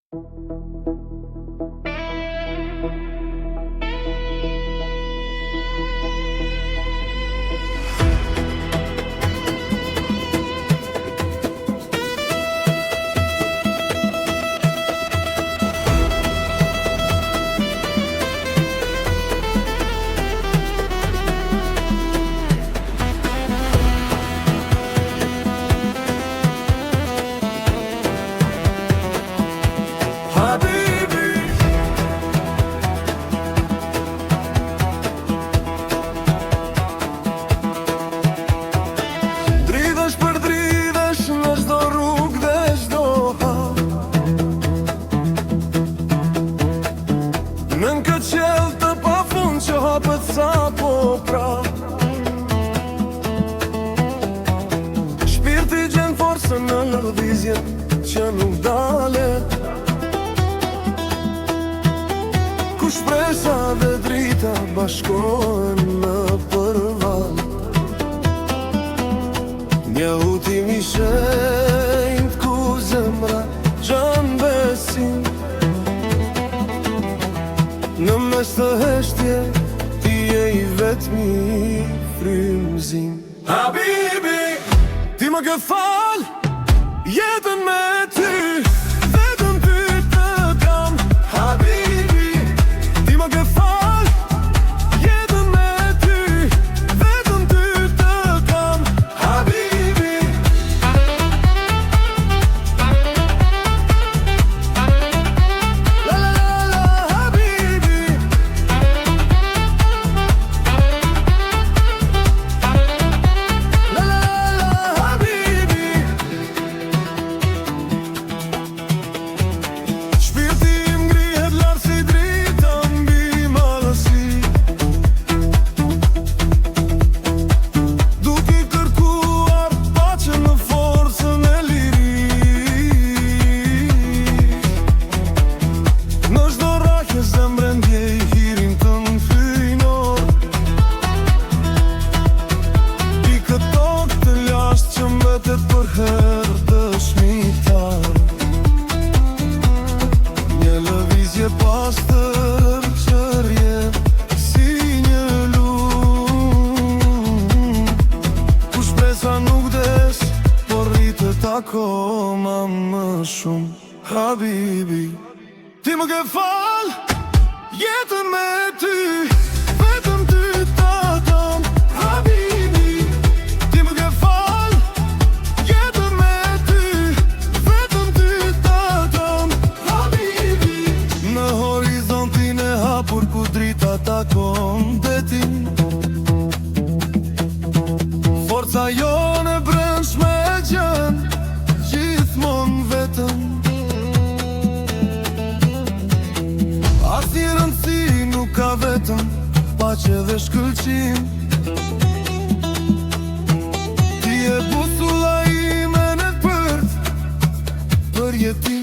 Nën këtë qelë të pafund që hapët sa po pra, shpirti gjen forcën në lëvizjen që nuk dalet, ku shpresa dhe drita bashkohen në përval. Një utim i shenjt ku zemra gjan besim, në mes të heshtje, ti je i vetmi frymëzim. Habibi, ti më ke fal, jetën me ty, vetëm ty të kam. Habibi, ti më ke fal, jetën me ty, vetëm ty të kam. Habibi, për herë dëshmitar, një lëvizje pastër që rjen si një lum, ku shpresa nuk des, por rritet akoma më shumë. Habibi, ti më ke fal, jetën me ty, vetëm ty të kam. Habibi, ti më ke fal, jetën me ty, vetëm ty të kam. Habibi, në horizontin e hapur ku drita takon detin, forca jone brendshme gjen gjithmon vetëm. Asnjë rëndësi nuk ka vetëm paqe dhe shkëlqim, ti e busulla ime në përt për jetim.